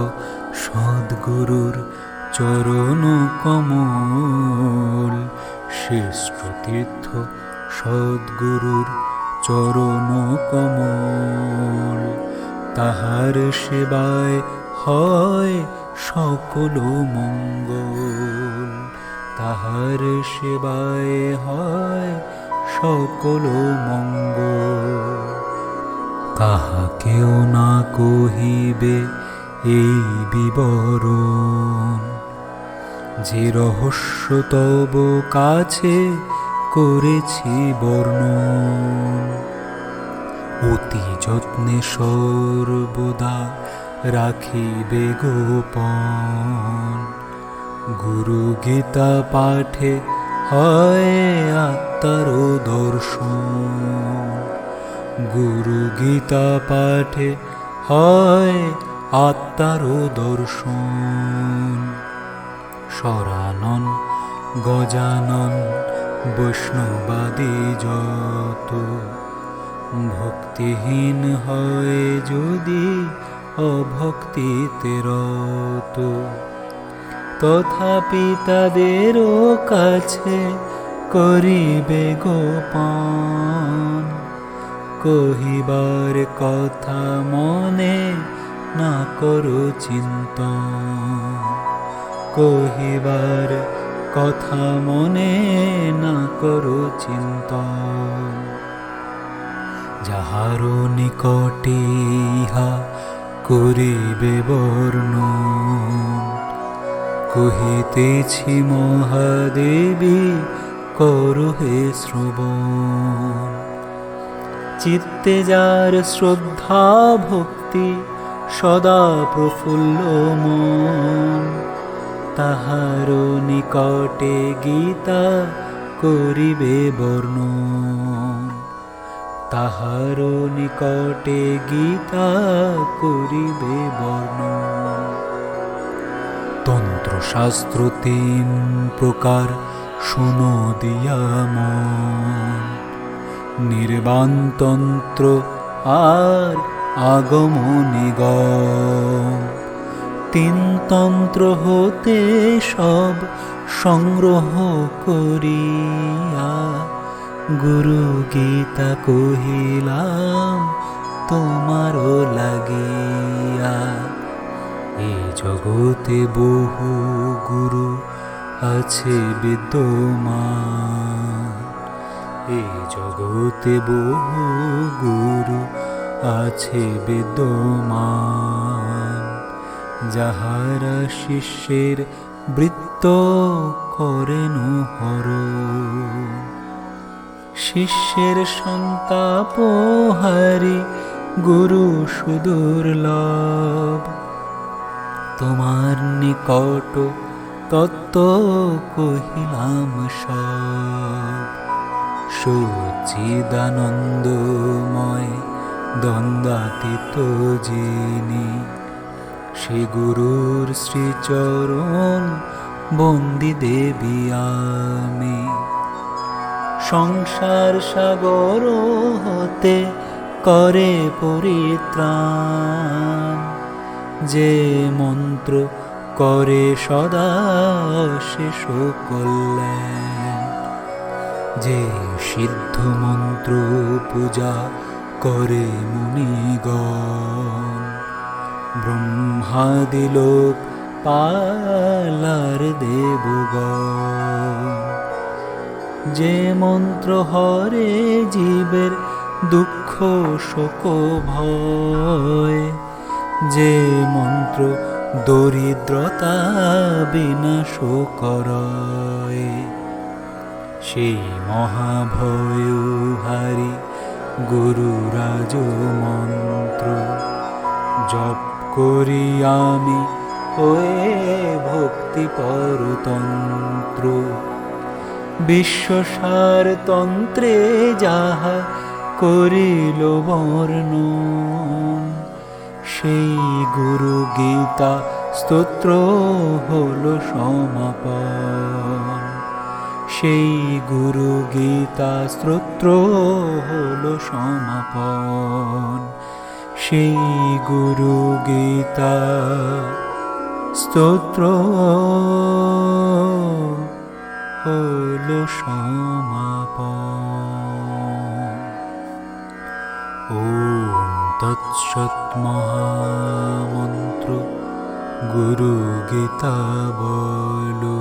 সদ্গুরুর চরণ কমল, শ্রেষ্ঠ তীর্থ সদ্গুরুর চরণ কমল। তাহার সেবায় হয় সকল মঙ্গল, তাহার সেবায় হয় সকল মঙ্গল। কাহাকেও না কহিবে এই বিবরণ, যে রহস্য তব কাছে করেছি বর্ণন। অতি যত্নে সর্বদা রাখিবে গোপন। গুরু গীতা পাঠে হয় আত্মার দর্শন। গুরু গীতা পাঠে হয় আত্মার দর্শন। শরানন গজানন বৈষ্ণবাদী যত ভক্তিহীন হয় যদি অভক্তিতে রত, তথাপি তাদেরও কাছে করিবে গোপন। কহিবার কথা মনে না করো চিন্তন। কহিবার কথা মনে না করো চিন্তন। যাহার নিকটে ইহা করিবে বর্ণন, কহিতেছি মহাদেবী করো হে শ্রবণ। চিত্তে যার শ্রদ্ধা ভক্তি সদা প্রফুল্ল মন, তাহার নিকটে গীতা করিবে বর্ণন। তাহার নিকটে গীতা করিবে বর্ণন। তন্ত্রশাস্ত্র 3 প্রকার শুনো দিয়া মন, নির্বাণ তন্ত্র আর আগম নিগম। 3 তন্ত্র হতে সব সংগ্রহ করিয়া গুরু গীতা কহিলাম তোমারও লাগিয়া। এই জগতে বহু গুরু আছে বিদ্যমান। এই জগতে বহু গুরু আছে বিদ্যমান। যাহারা শিষ্যের বৃত্ত করেন হরণ। শিষ্যের সন্তাপ হারি গুরু সুদুর্লভ। তোমার নিকট তত্ত্ব কহিলাম সব। সচ্চিদানন্দময় দ্বন্দ্বাতীত যিনি, সে গুরুর শ্রীচরণ বন্দি দেবী আমি। সংসার সাগর হতে করে পরিত্রাণ, যে মন্ত্র করে সদা শেষ কল্যাণ। যে সিদ্ধ মন্ত্র পূজা করে মুনিগণ, ব্রহ্মাদি লোক পালার দেবগণ। যে মন্ত্র হরে জীবের দুঃখ শোক ভয়, যে মন্ত্র দরিদ্রতা বিনাশ করয়, সেই মহাভয় হারি গুরুরাজ মন্ত্র। জপ করি আমি হয়ে ভক্তি পরতন্ত্র। বিশ্বসার তন্ত্রে যাহা করিল বর্ণন, সেই গুরু গীতা স্তোত্র হল সমাপন। সেই গুরু গীতা স্তোত্র হল সমাপন। সেই গুরু গীতা স্তোত্র হল সমাপন। ওম তৎসৎ মহামন্ত্র গুরু গীতা বলো।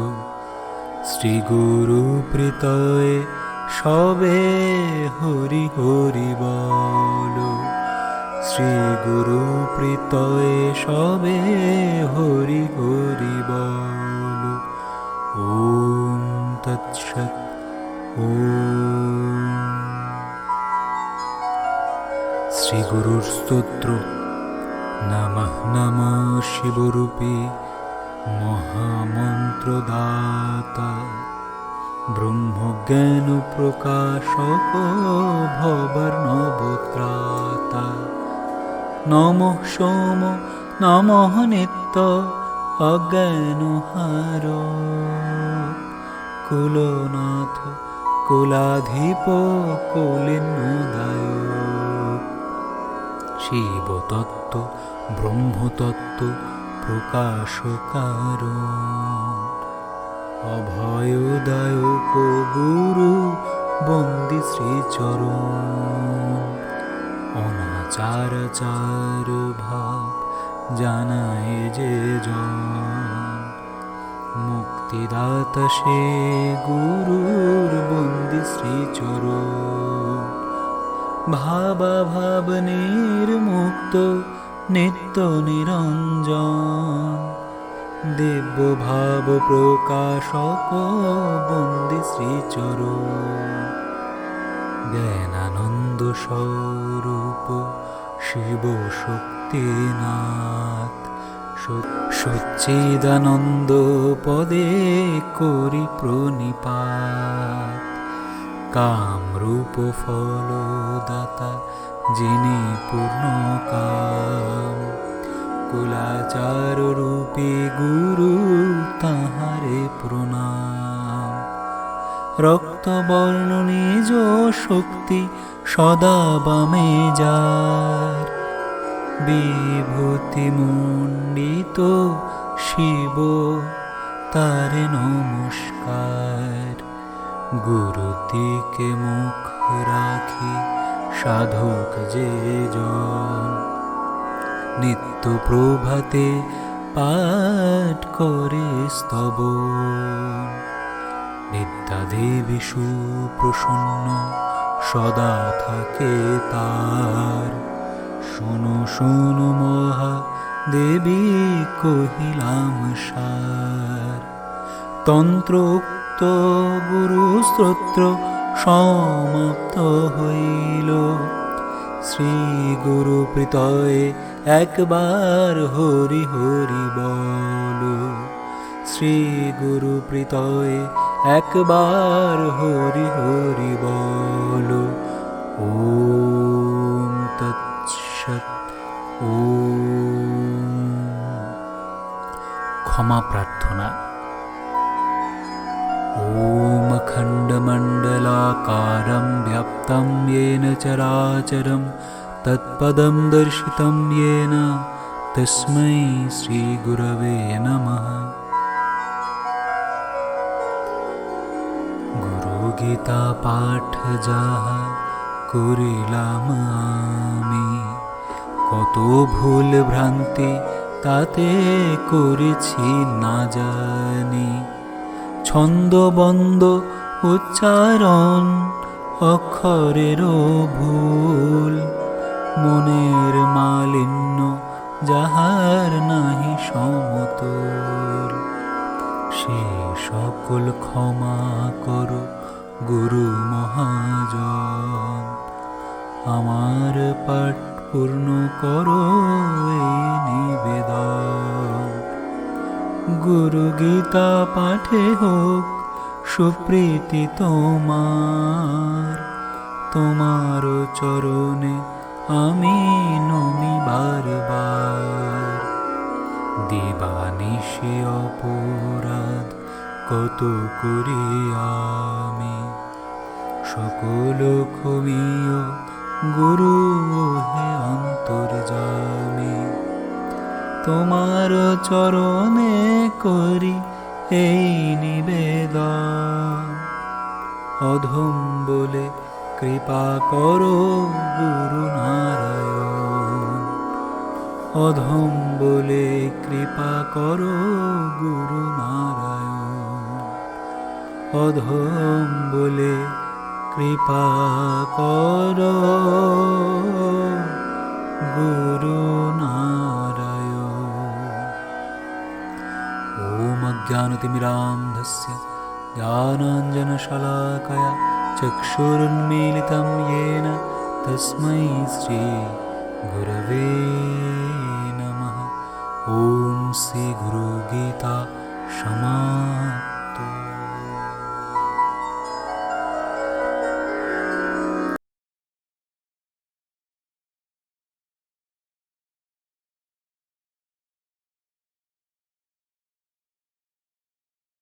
শ্রী গুরু প্রীতয়ে সবে হরি হরি বলো। শ্রী গুরু প্রীতয়ে সবে হরি হরি বলো। ওম তৎসৎ। ওম। শ্রী গুরুর স্তোত্র। নমঃ নমঃ শিবরূপে মহামন্ত্রদাতা, ব্রহ্মজ্ঞান প্রকাশক ভবার্ণবত্রাতা। নমঃ সোম নমঃ নিত্য অজ্ঞানহার, কুলনাথ কুলাধিপ কুলীনদায়ক। শিবতত্ত্ব ব্রহ্মতত্ত্ব প্রকাশকার, অভয়দায়ক গুরু বন্দি শ্রীচরণ। অনাচারাচার ভাব জানায় যে জন, মুক্তিদাতা সে গুরুর বন্দি শ্রীচরণ। ভাবা ভাব নির্মুক্ত নিত্য নিরঞ্জন, দিব্য ভাব প্রকাশক বন্দি শ্রীচরণ। জ্ঞানানন্দ স্বরূপ শিব শক্তিনাথ, সচ্চিদানন্দ পদে করি প্রণিপাত। কামরূপ ফলদাতা যিনি পূর্ণ কাম, কুলাচার রূপী গুরু তাহারে প্রণাম। রক্তবর্ণ নিজ শক্তি সদা বামে যার, বিভূতি মণ্ডিত শিব তারে নমস্কার। গুরুদিকে মুখ রাখি সাধক যে জন, নিত্য প্রভাতে পাঠ করে স্তবন। বিদ্যাদেবী সুপ্রসন্ন সদা থাকে তার, শোনো শোনো মহা দেবী কহিলাম সার। তন্ত্রোক্ত গুরু স্তোত্র সমাপ্ত হইল, শ্রী গুরু প্রীতয়ে একবার হরি হরি বল। শ্রী গুরু প্রীতয়ে একবার হরি হরি বল। ওম তৎসৎ। ওম। ক্ষমা প্রার্থনা। ওম খণ্ডমণ্ডলাকারं व्याप्तं येन चराचरं तत्पदं दर्शितं येन तस्मै श्रीगुरवे नमः। গুরুগীতা পাঠ যাহা করিলাম আমি, কত ভুল ভ্রান্তি তাতে করেছি না জানি। ছন্দবন্দ উচ্চারণ অক্ষরেরও ভুল, মনের মালিন্য যাহার নাহি সমতুল। সে সকল ক্ষমা করো গুরু মহাজন, আমার পাঠ পূর্ণ করো এই নিবেদন। গুরু গীতা পাঠে হোক সুপ্রীতি তোমার, তোমার চরণে আমি নমি বারবার। দিবানিশি অপরাধ কত করি আমি, সকল ক্ষমিও গুরু হে অন্তর্যামী। তোমার চরণে করি এই নিবেদন, অধম বলে কৃপা করো গুরু নারায়ণ। অধম বলে কৃপা করো গুরু নারায়ণ। অধম বলে কৃপা করো গুরু নারায়ণ। ওম অজ্ঞানতিমিরান্ধস্য ज्ञानाञ्जनशलाकया चक्षुरुन्मीलितं येन तस्मै श्रीगुरवे नमः। ॐ श्रीगुरुगीता क्षमा